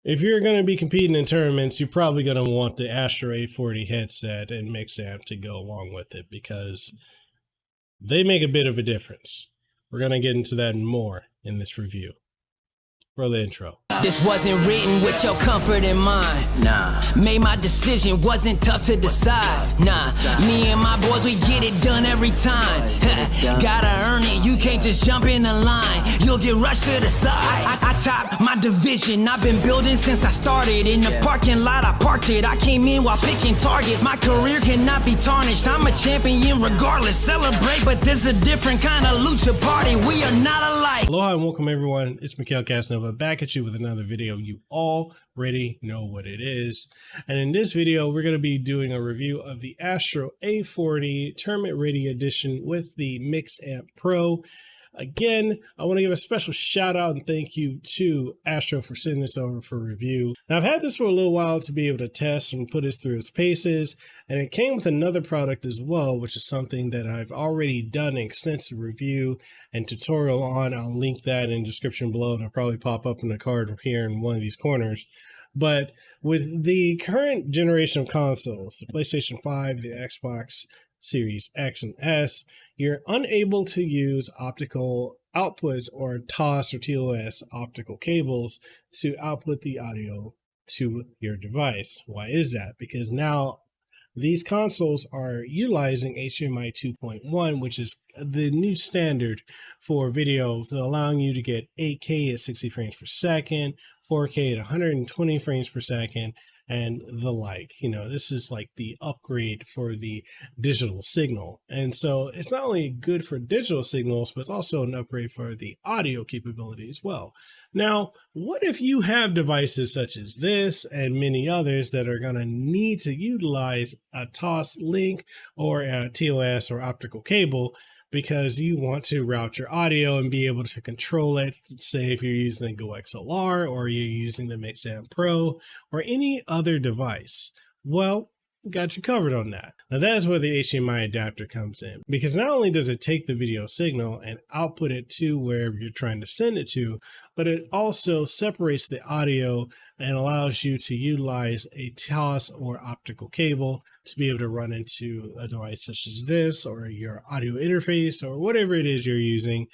If you're going to be competing in tournaments, you're probably going to want the Astro A40 headset and mix amp to go along with it because they make a bit of a difference. We're going to get into that more in this review. Roll the intro. This wasn't written with your comfort in mind. Nah. Made my decision, wasn't tough to decide. Nah. Me and my boys, we get it done every time. Gotta earn it, you can't just jump in the line. You'll get rushed to the side. I top my division, I've been building since I started. In the parking lot, I parked it. I came in while picking targets. My career cannot be tarnished. I'm a champion regardless. Celebrate, but this a different kind of lucha party. We are not alike. Aloha and welcome everyone. It's Mikhail Casanova back at you with another video. You already know what it is. And in this video, we're going to be doing a review of the Astro A40 Tournament Ready Edition with the Mix Amp Pro. Again, I want to give a special shout out and thank you to Astro for sending this over for review. Now, I've had this for a little while to be able to test and put this through its paces, and it came with another product as well, which is something that I've already done an extensive review and tutorial on. I'll link that in the description below, and it'll probably pop up in the card here in one of these corners. But with the current generation of consoles, the PlayStation 5, the Xbox Series X and S, you're unable to use optical outputs or TOS or TOS optical cables to output the audio to your device. Why is that? Because now these consoles are utilizing HDMI 2.1, which is the new standard for video, allowing you to get 8K at 60 frames per second, 4K at 120 frames per second, and the like. You know, this is like the upgrade for the digital signal. And so it's not only good for digital signals, but it's also an upgrade for the audio capability as well. Now, what if you have devices such as this and many others that are going to need to utilize a TOS link or a TOS or optical cable because you want to route your audio and be able to control it? Say if you're using the Go XLR or you're using the Mix Amp Pro or any other device. Well, got you covered on that. Now that is where the HDMI adapter comes in, because not only does it take the video signal and output it to wherever you're trying to send it to, but it also separates the audio and allows you to utilize a TOS or optical cable to be able to run into a device such as this or your audio interface or whatever it is you're using.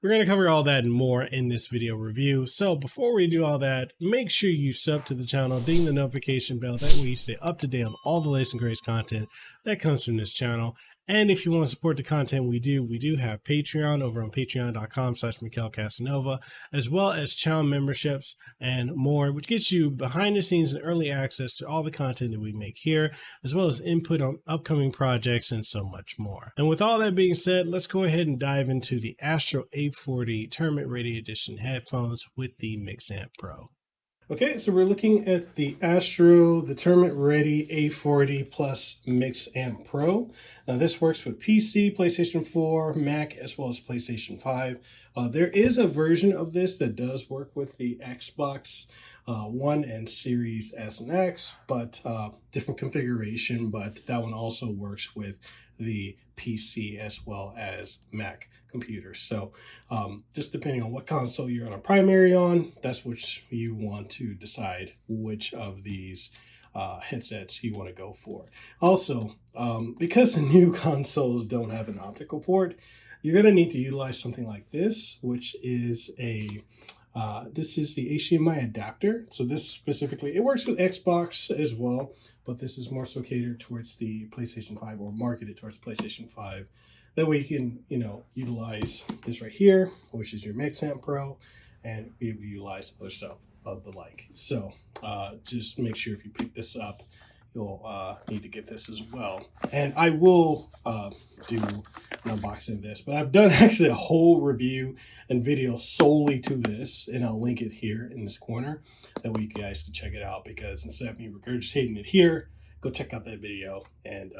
We're going to cover all that and more in this video review. So before we do all that, make sure you sub to the channel, ding the notification bell. That way you stay up to date on all the latest and greatest content that comes from this channel. And if you want to support the content we do have Patreon over on patreon.com/Mikhail Casanova, as well as channel memberships and more, which gets you behind the scenes and early access to all the content that we make here, as well as input on upcoming projects and so much more. And with all that being said, let's go ahead and dive into the Astro A40 Tournament Ready Edition headphones with the Mix Amp Pro. Okay, so we're looking at the Astro, the Tournament Ready A40 Plus Mix Amp Pro. Now this works with PC, PlayStation 4, Mac, as well as PlayStation 5. There is a version of this that does work with the Xbox One and Series S and X, but different configuration, but that one also works with the PC as well as Mac computers. So just depending on what console you're on a primary on, that's what you want to decide which of these headsets you want to go for. Also, because the new consoles don't have an optical port, you're going to need to utilize something like this, which is this is the HDMI adapter. So this specifically, it works with Xbox as well, but this is more so catered towards the PlayStation 5 or marketed towards PlayStation 5. That way you can, utilize this right here, which is your Mix Amp Pro, and be able to utilize other stuff of the like. So just make sure if you pick this up, you'll need to get this as well. And I will do an unboxing of this, but I've done actually a whole review and video solely to this, and I'll link it here in this corner. That way you guys can check it out, because instead of me regurgitating it here, go check out that video and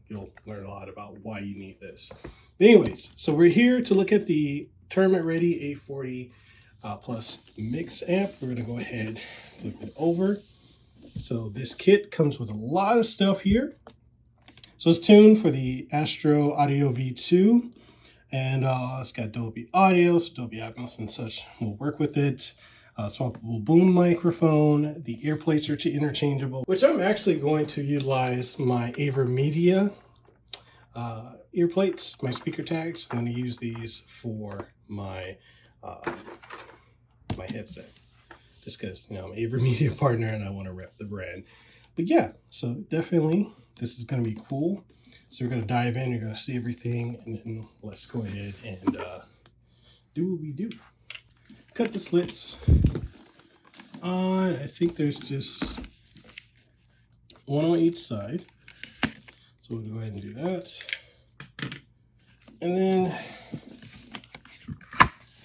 you'll learn a lot about why you need this. But anyways, so we're here to look at the Tournament Ready A40 Plus Mix Amp. We're going to go ahead and flip it over. So this kit comes with a lot of stuff here. So it's tuned for the Astro Audio V2, and it's got Dolby Audio, so Dolby Atmos and such will work with it. swappable boom microphone. The ear plates are interchangeable, which I'm actually going to utilize my AverMedia ear plates, my speaker tags. I'm going to use these for my my headset, just because, you know, I'm an AverMedia partner and I want to rep the brand. But yeah, so definitely this is going to be cool. So we're going to dive in, you're going to see everything, and then let's go ahead and do what we do. Cut the slits on, I think there's just one on each side. So we'll go ahead and do that. And then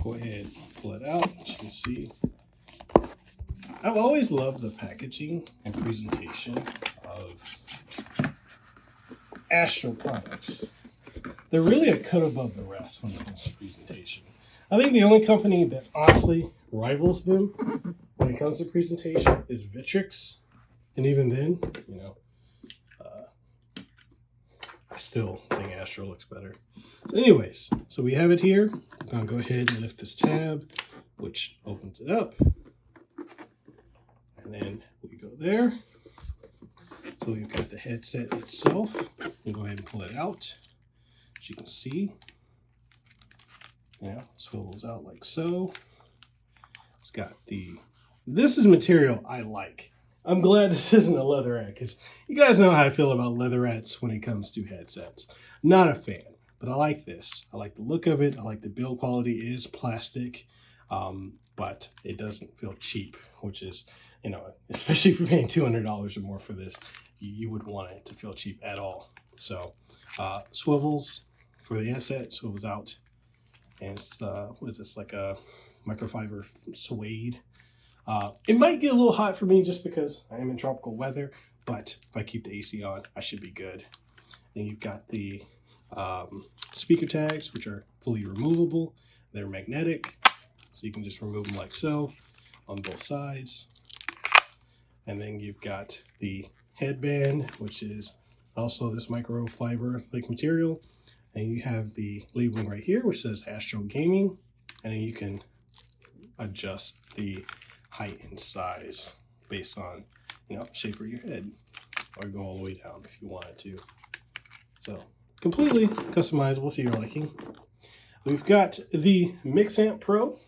go ahead and pull it out. As you can see, I've always loved the packaging and presentation of Astro products. They're really a cut above the rest when it comes to presentation. I think the only company that honestly rivals them when it comes to presentation is Victrix. And even then, you know, I still think Astro looks better. So anyways, so we have it here. I'm gonna go ahead and lift this tab, which opens it up. And then we go there. So we've got the headset itself. We'll go ahead and pull it out. As you can see, yeah, swivels out like so. It's got this is material I like. I'm glad this isn't a leatherette, because you guys know how I feel about leatherettes when it comes to headsets. Not a fan, but I like this. I like the look of it. I like the build quality. It is plastic, but it doesn't feel cheap, which is, you know, especially for paying $200 or more for this, you would want it to feel cheap at all. So swivels for the headset, swivels out. And it's, what is this, like a microfiber suede. It might get a little hot for me just because I am in tropical weather, but if I keep the AC on, I should be good. And you've got the speaker tags, which are fully removable. They're magnetic, so you can just remove them like so on both sides. And then you've got the headband, which is also this microfiber like material. And you have the labeling right here, which says Astro Gaming. And then you can adjust the height and size based on, you know, shape of your head, or go all the way down if you wanted to. So completely customizable to your liking. We've got the MixAmp Pro,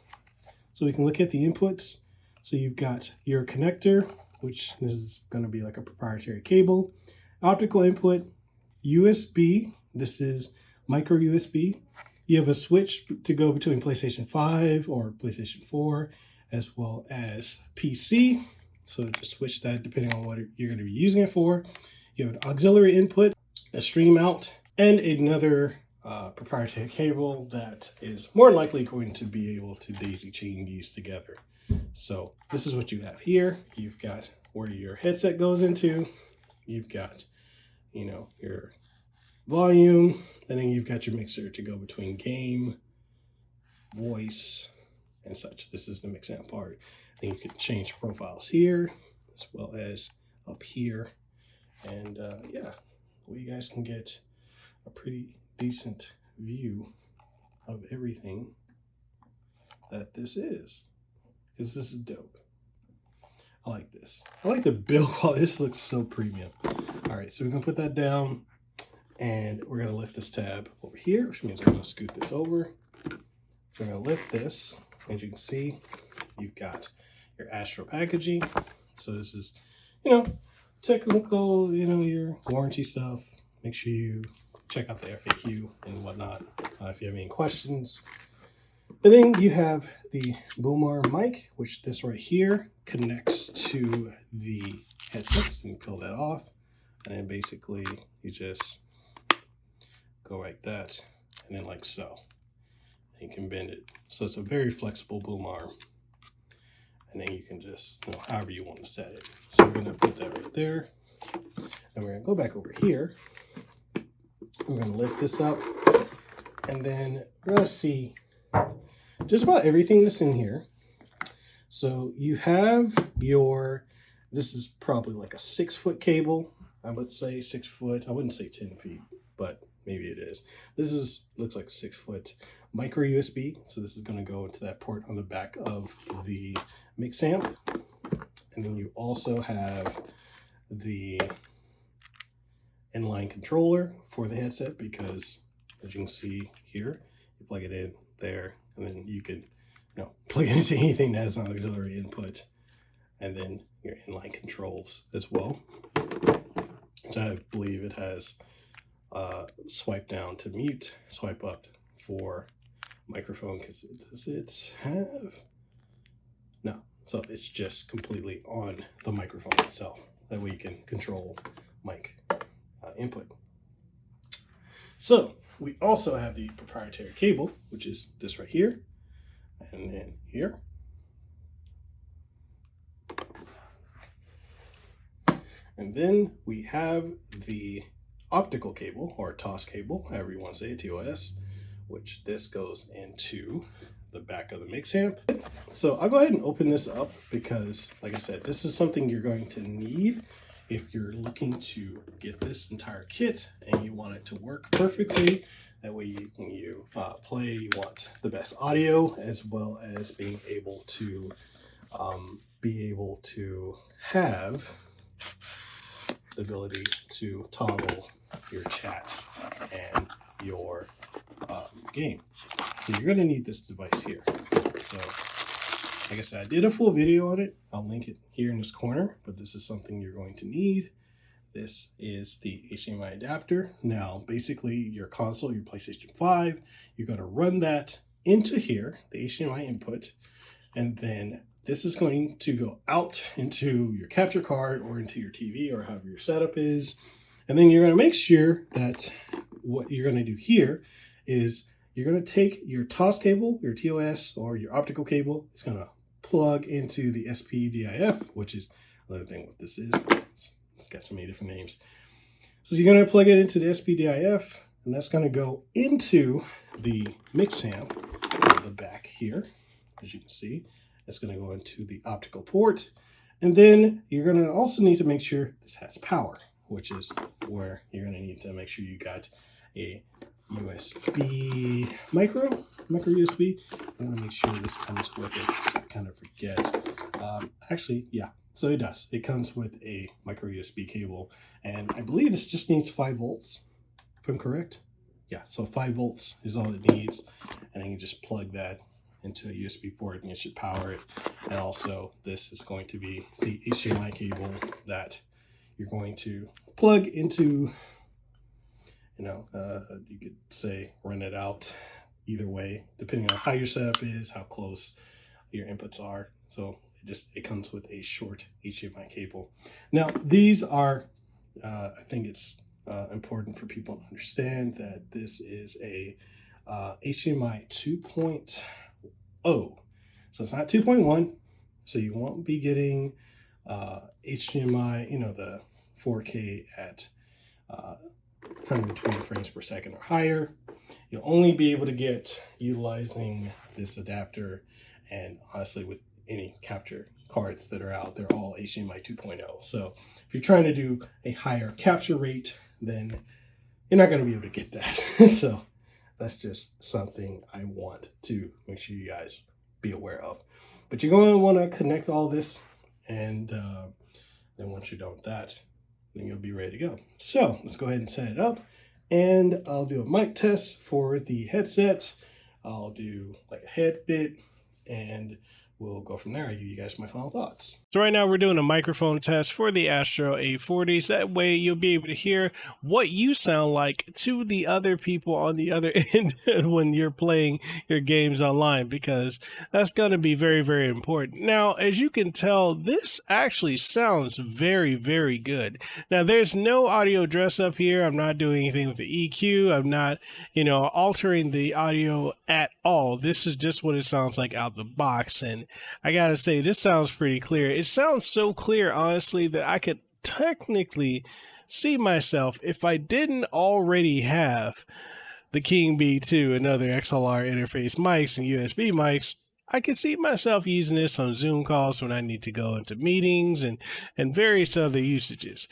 so we can look at the inputs. So you've got your connector, which this is going to be like a proprietary cable, optical input, USB. This is micro USB. You have a switch to go between PlayStation 5 or PlayStation 4, as well as PC. So just switch that depending on what you're going to be using it for. You have an auxiliary input, a stream out, and another proprietary cable that is more likely going to be able to daisy chain these together. So this is what you have here. You've got where your headset goes into. You've got, you know, your volume, and then you've got your mixer to go between game, voice, and such. This is the MixAmp part. And you can change profiles here as well as up here. And yeah, well, you guys can get a pretty decent view of everything that this is, because this is dope. I like this. I like the build quality. This looks so premium. All right, so we're gonna put that down, and we're gonna lift this tab over here, which means we're gonna scoot this over. So we're gonna lift this. As you can see, you've got your Astro packaging. So this is, you know, technical, you know, your warranty stuff. Make sure you check out the FAQ and whatnot if you have any questions. And then you have the boom arm mic, which this right here connects to the headset. So you can peel that off, and then basically you just go like that, and then like so. And you can bend it. So it's a very flexible boom arm. And then you can just, you know, however you want to set it. So we're gonna put that right there. And we're gonna go back over here. We're gonna lift this up, and then we're gonna see just about everything that's in here. So you have your, this is probably like a 6-foot cable. I would say 6 foot. I wouldn't say 10 feet, but maybe it is. This is, looks like 6 foot micro USB. So this is going to go into that port on the back of the mix amp. And then you also have the inline controller for the headset, because as you can see here, you plug it in there, and then you can plug it into anything that has an auxiliary input, and then your inline controls as well. So I believe it has swipe down to mute, swipe up for microphone, because does it have? No, so it's just completely on the microphone itself. That way you can control mic input. So we also have the proprietary cable, which is this right here, and then here. And then we have the optical cable, or TOS cable, however you want to say it, TOS, which this goes into the back of the mix amp. So I'll go ahead and open this up because, like I said, this is something you're going to need if you're looking to get this entire kit and you want it to work perfectly. That way, when you play, you want the best audio, as well as being able to have the ability to toggle your chat and your game. So you're going to need this device here. So like I said, I did a full video on it. I'll link it here in this corner, but this is something you're going to need. This is the HDMI adapter. Now, basically your console, your PlayStation 5, you're going to run that into here, the HDMI input, and then this is going to go out into your capture card or into your TV or however your setup is. And then you're going to make sure that what you're going to do here is you're going to take your TOS cable, your TOS, or your optical cable. It's going to plug into the SPDIF, which is another thing what this is. It's got so many different names. So you're going to plug it into the SPDIF, and that's going to go into the mix amp on the back here, as you can see. It's going to go into the optical port. And then you're going to also need to make sure this has power, which is where you're going to need to make sure you got a USB micro USB. I'm going to make sure this comes with it, so I kind of forget. Actually, yeah, so it does. It comes with a micro USB cable, and I believe this just needs 5 volts, if I'm correct. Yeah, so 5 volts is all it needs, and then you just plug that into a USB port and it should power it. And also this is going to be the HDMI cable that you're going to plug into, you could say run it out either way, depending on how your setup is, how close your inputs are. So it comes with a short HDMI cable. Now these are, I think it's important for people to understand that this is a HDMI 2.0. So it's not 2.1. So you won't be getting HDMI, the 4K at 120 frames per second or higher. You'll only be able to get utilizing this adapter, and honestly with any capture cards that are out, they're all HDMI 2.0. So if you're trying to do a higher capture rate, then you're not going to be able to get that. So that's just something I want to make sure you guys be aware of. But you're going to want to connect all this, and then once you're done with that, then you'll be ready to go. So let's go ahead and set it up, and I'll do a mic test for the headset. I'll do like a head fit, and we'll go from there. I'll give you guys my final thoughts. So right now we're doing a microphone test for the Astro A40. So that way you'll be able to hear what you sound like to the other people on the other end when you're playing your games online, because that's going to be very, very important. Now, as you can tell, this actually sounds very, very good. Now, there's no audio dress up here. I'm not doing anything with the EQ. I'm not, altering the audio at all. This is just what it sounds like out the box. And I gotta say, this sounds pretty clear. It sounds so clear, honestly, that I could technically see myself, if I didn't already have the King B2 and other XLR interface mics and USB mics, I could see myself using this on Zoom calls when I need to go into meetings and various other usages.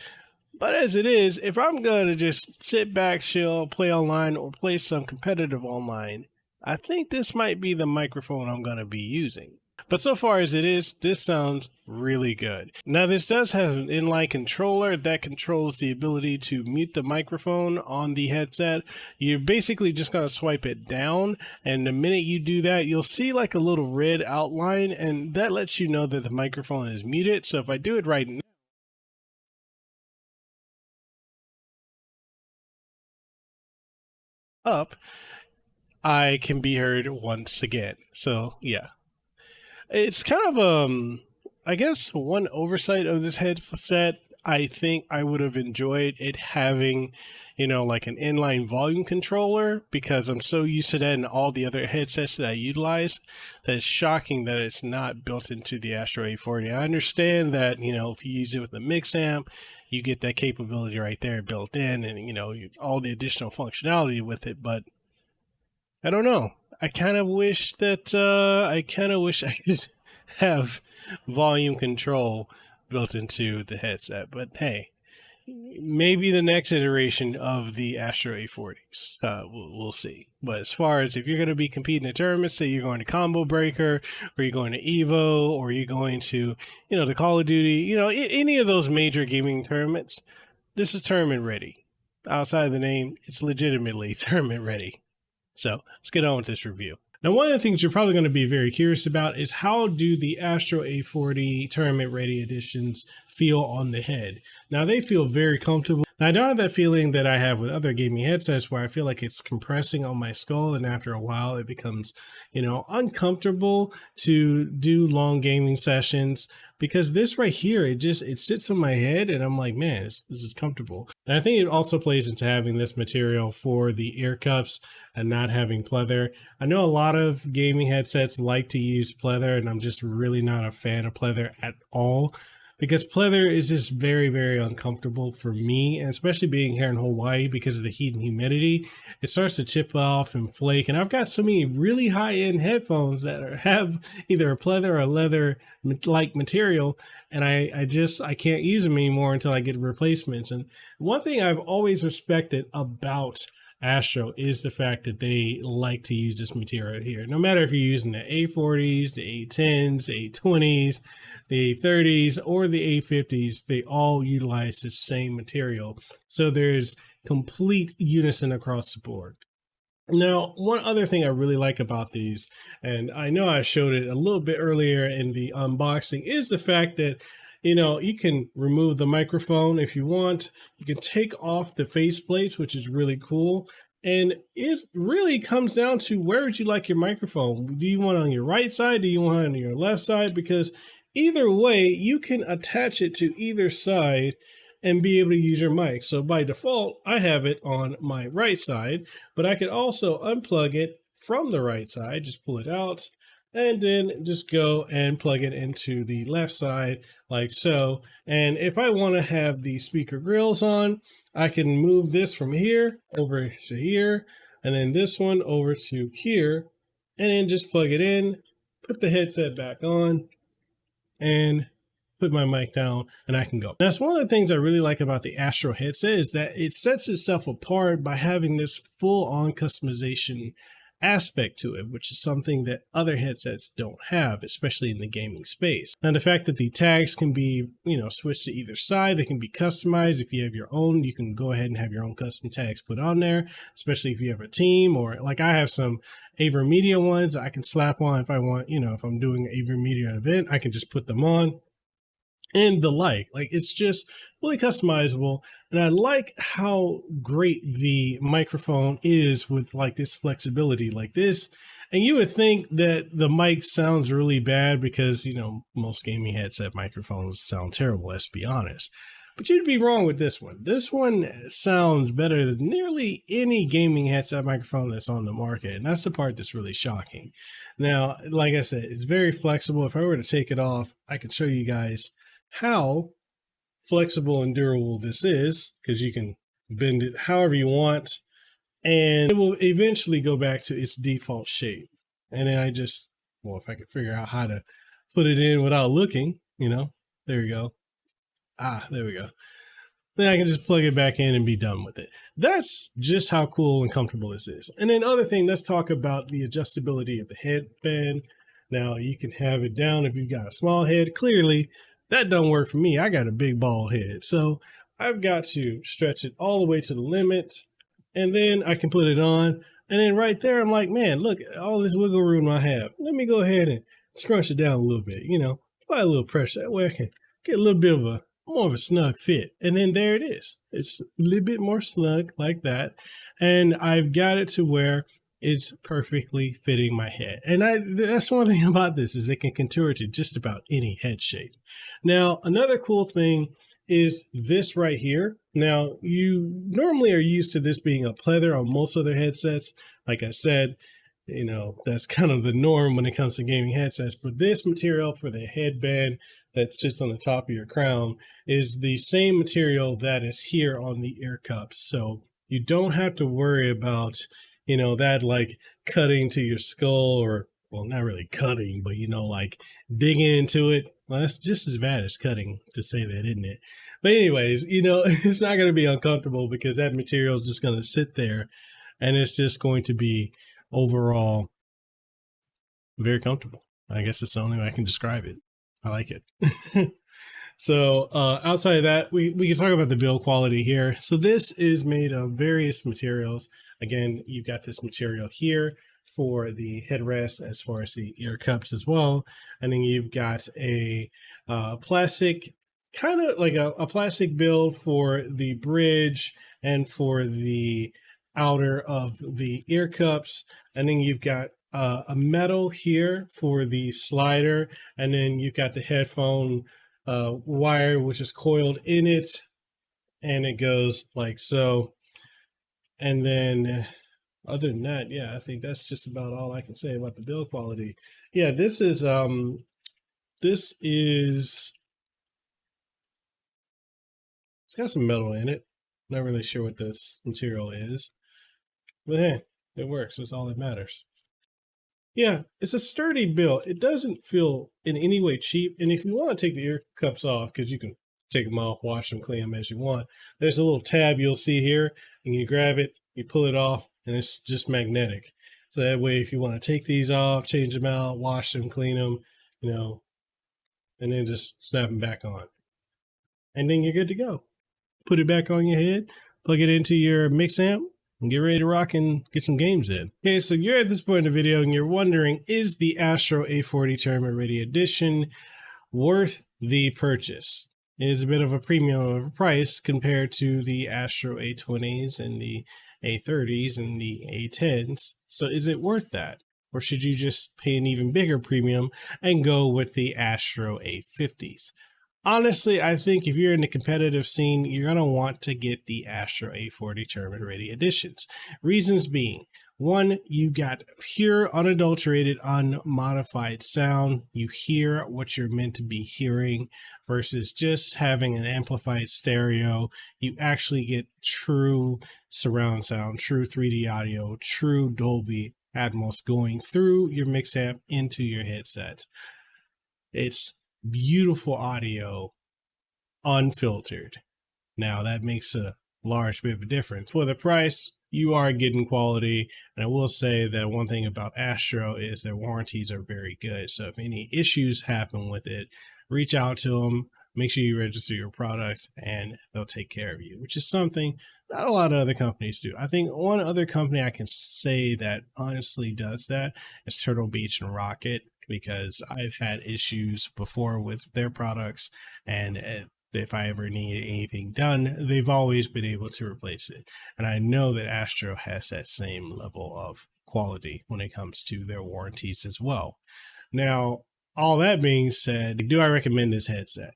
But as it is, if I'm going to just sit back, chill, play online, or play some competitive online, I think this might be the microphone I'm going to be using. But so far as it is, this sounds really good. Now this does have an inline controller that controls the ability to mute the microphone on the headset. You're basically just going to swipe it down, and the minute you do that, you'll see like a little red outline, and that lets you know that the microphone is muted. So if I do it right now, up, I can be heard once again. So yeah. It's kind of I guess one oversight of this headset. I think I would have enjoyed it having, like an inline volume controller, because I'm so used to that in all the other headsets that I utilize that it's shocking that it's not built into the Astro A40. I understand that, if you use it with a mix amp, you get that capability right there built in, and all the additional functionality with it, but I don't know. I kind of wish I could have volume control built into the headset. But hey, maybe the next iteration of the Astro A40s, we'll see. But as far as if you're going to be competing in tournaments, say you're going to Combo Breaker, or you're going to Evo, or you're going to, the Call of Duty, any of those major gaming tournaments, this is tournament ready. Outside of the name, it's legitimately tournament ready. So let's get on with this review. Now, one of the things you're probably going to be very curious about is how do the Astro A40 Tournament Ready editions feel on the head? Now, they feel very comfortable. Now, I don't have that feeling that I have with other gaming headsets where I feel like it's compressing on my skull, and after a while it becomes, uncomfortable to do long gaming sessions, because this right here, it sits on my head and I'm like, man, this is comfortable. And I think it also plays into having this material for the ear cups and not having pleather. I know a lot of gaming headsets like to use pleather, and I'm just really not a fan of pleather at all, because pleather is just very, very uncomfortable for me, and especially being here in Hawaii because of the heat and humidity, it starts to chip off and flake. And I've got so many really high-end headphones that have either a pleather or a leather-like material, and I can't use them anymore until I get replacements. And one thing I've always respected about Astro is the fact that they like to use this material here. No matter if you're using the A40s, the A10s, the A20s, the A30s, or the A50s, they all utilize the same material. So there's complete unison across the board. Now, one other thing I really like about these, and I know I showed it a little bit earlier in the unboxing, is the fact that you can remove the microphone if you want. You can take off the faceplates, which is really cool. And it really comes down to, where would you like your microphone? Do you want it on your right side? Do you want it on your left side? Because either way, you can attach it to either side and be able to use your mic. So by default, I have it on my right side, but I could also unplug it from the right side, just pull it out, and then just go and plug it into the left side like so. And if I want to have the speaker grills on, I can move this from here over to here, and then this one over to here, and then just plug it in, put the headset back on, and put my mic down, and I can go. That's one of the things I really like about the Astro headset, is that it sets itself apart by having this full-on customization aspect to it, which is something that other headsets don't have, especially in the gaming space. Now, the fact that the tags can be, switched to either side, they can be customized. If you have your own, you can go ahead and have your own custom tags put on there, especially if you have a team, or like I have some AverMedia ones I can slap on if I want, if I'm doing an AverMedia event, I can just put them on. And the like it's just really customizable. And I like how great the microphone is with like this flexibility like this. And you would think that the mic sounds really bad because, most gaming headset microphones sound terrible, let's be honest. But you'd be wrong with this one. This one sounds better than nearly any gaming headset microphone that's on the market. And that's the part that's really shocking. Now, like I said, it's very flexible. If I were to take it off, I can show you guys how flexible and durable this is, because you can bend it however you want, and it will eventually go back to its default shape. And then if I could figure out how to put it in without looking, there we go. There we go. then I can just plug it back in and be done with it. That's just how cool and comfortable this is. And then other thing, let's talk about the adjustability of the headband. Now you can have it down if you've got a small head. Clearly that don't work for me. I got a big bald head. So I've got to stretch it all the way to the limit, and then I can put it on. And then right there, I'm like, man, look, all this wiggle room I have. Let me go ahead and scrunch it down a little bit, apply a little pressure. That way I can get a little bit of more of a snug fit. And then there it is. It's a little bit more snug like that. And I've got it to where it's perfectly fitting my head. And that's one thing about this is it can contour to just about any head shape. Now, another cool thing is this right here. Now, you normally are used to this being a pleather on most other headsets. Like I said, that's kind of the norm when it comes to gaming headsets. But this material for the headband that sits on the top of your crown is the same material that is here on the ear cups. So you don't have to worry about, that like cutting to your skull, or, well, not really cutting, but, like digging into it. Well, that's just as bad as cutting, to say that, isn't it? But anyways, it's not going to be uncomfortable because that material is just going to sit there, and it's just going to be overall very comfortable. I guess that's the only way I can describe it. I like it. So outside of that, we can talk about the build quality here. So this is made of various materials. Again, you've got this material here for the headrest as far as the ear cups as well. And then you've got a plastic, kind of like a plastic build for the bridge and for the outer of the ear cups. And then you've got a metal here for the slider. And then you've got the headphone wire, which is coiled in it. And it goes like so. And then other than that, yeah, I think that's just about all I can say about the build quality. Yeah, this is it's got some metal in it. Not really sure what this material is, but hey, it works. That's all that matters. Yeah, it's a sturdy build. It doesn't feel in any way cheap. And if you want to take the ear cups off, because you can take them off, wash them, clean them as you want, there's a little tab you'll see here, and you grab it, you pull it off, and it's just magnetic. So that way, if you want to take these off, change them out, wash them, clean them, and then just snap them back on. And then you're good to go. Put it back on your head, plug it into your mix amp, and get ready to rock and get some games in. Okay, so you're at this point in the video and you're wondering, is the Astro A40 Tournament Ready Edition worth the purchase? It is a bit of a premium of a price compared to the Astro A20s and the A30s and the A10s. So is it worth that? Or should you just pay an even bigger premium and go with the Astro A50s? Honestly, I think if you're in the competitive scene, you're going to want to get the Astro A40 Tournament Ready Editions. Reasons being, one, you got pure, unadulterated, unmodified sound. You hear what you're meant to be hearing versus just having an amplified stereo. You actually get true surround sound, true 3D audio, true Dolby Atmos going through your mix amp into your headset. It's beautiful audio, unfiltered. Now that makes a large bit of a difference. For the price, you are getting quality. And I will say that one thing about Astro is their warranties are very good. So if any issues happen with it, reach out to them, make sure you register your product, and they'll take care of you, which is something not a lot of other companies do. I think one other company I can say that honestly does that is Turtle Beach and Rocket, because I've had issues before with their products, and if I ever need anything done, they've always been able to replace it. And I know that Astro has that same level of quality when it comes to their warranties as well. Now, all that being said, do I recommend this headset?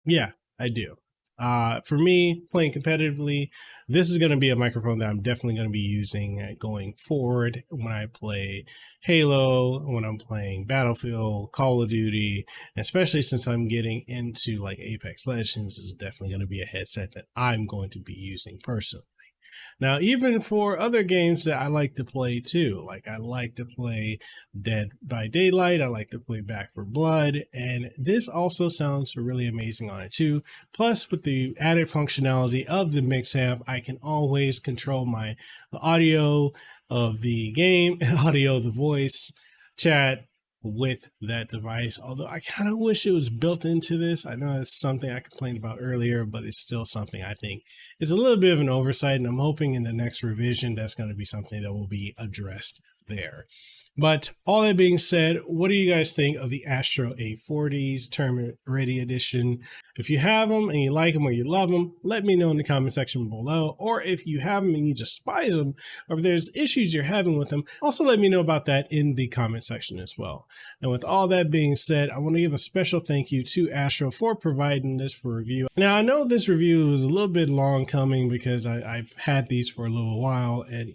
Yeah, I do. For me, playing competitively, this is going to be a microphone that I'm definitely going to be using going forward when I play Halo, when I'm playing Battlefield, Call of Duty, especially since I'm getting into like Apex Legends. Is definitely going to be a headset that I'm going to be using personally. Now, even for other games that I like to play too, like I like to play Dead by Daylight, I like to play Back 4 Blood, and this also sounds really amazing on it too. Plus, with the added functionality of the Mixamp, I can always control my audio of the game, audio of the voice chat with that device, although I kind of wish it was built into this. I know it's something I complained about earlier, but it's still something I think is a little bit of an oversight, and I'm hoping in the next revision that's going to be something that will be addressed there. But all that being said, what do you guys think of the Astro A40s Tournament Ready Edition? If you have them and you like them or you love them, let me know in the comment section below. Or if you have them and you despise them, or if there's issues you're having with them, also let me know about that in the comment section as well. And with all that being said, I want to give a special thank you to Astro for providing this for review. Now, I know this review was a little bit long coming because I've had these for a little while, and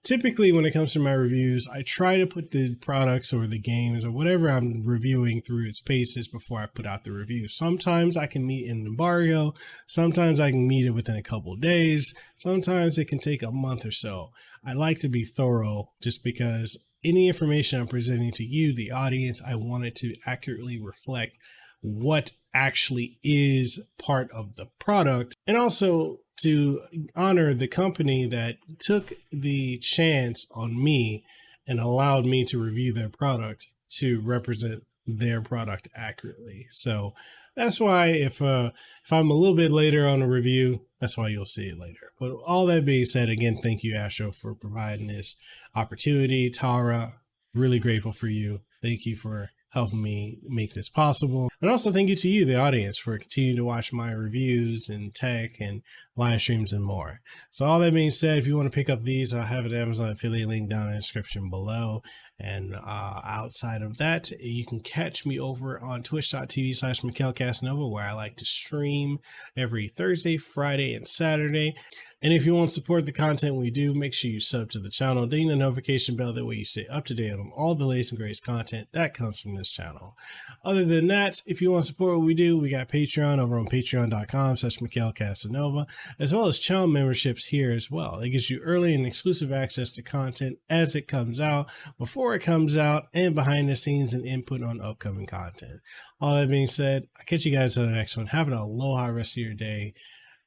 typically, when it comes to my reviews, I try to put the products or the games or whatever I'm reviewing through its paces before I put out the review. Sometimes I can meet an embargo. Sometimes I can meet it within a couple of days. Sometimes it can take a month or so. I like to be thorough just because any information I'm presenting to you, the audience, I want it to accurately reflect what actually is part of the product, and also to honor the company that took the chance on me and allowed me to review their product to represent their product accurately. So that's why if I'm a little bit later on a review, that's why you'll see it later. But all that being said, again, thank you, Astro, for providing this opportunity. Tara, really grateful for you. Thank you for helping me make this possible. And also thank you to you, the audience, for continuing to watch my reviews and tech and live streams and more. So all that being said, if you want to pick up these, I'll have an Amazon affiliate link down in the description below. And outside of that, you can catch me over on twitch.tv/MikhailCasanova, where I like to stream every Thursday, Friday, and Saturday. And if you want to support the content we do, make sure you sub to the channel, ding the notification bell, that way you stay up to date on all the latest and greatest content that comes from this channel. Other than that, if you want to support what we do, we got Patreon over on patreon.com/MikhailCasanova, as well as channel memberships here as well. It gives you early and exclusive access to content as it comes out, before it comes out, and behind the scenes and input on upcoming content. All that being said, I'll catch you guys on the next one. Have an aloha rest of your day.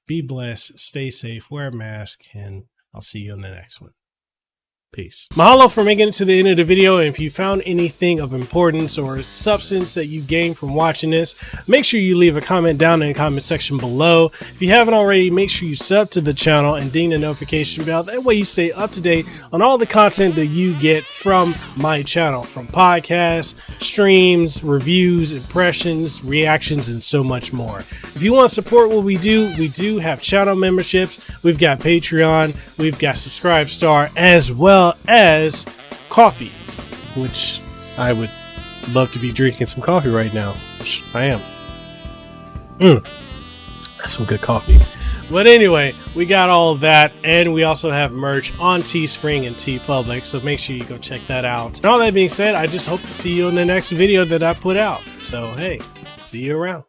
Be blessed, stay safe, wear a mask, and I'll see you on the next one. Peace. Mahalo for making it to the end of the video. And if you found anything of importance or substance that you gained from watching this, make sure you leave a comment down in the comment section below. If you haven't already, make sure you sub to the channel and ding the notification bell. That way you stay up to date on all the content that you get from my channel, from podcasts, streams, reviews, impressions, reactions, and so much more. If you want to support what we do have channel memberships, we've got Patreon, we've got Subscribestar, as well as coffee, which I would love to be drinking some coffee right now, which I am. That's some good coffee. But anyway, we got all of that, and we also have merch on Teespring and TeePublic, so make sure you go check that out. And all that being said, I just hope to see you in the next video that I put out. So hey, see you around.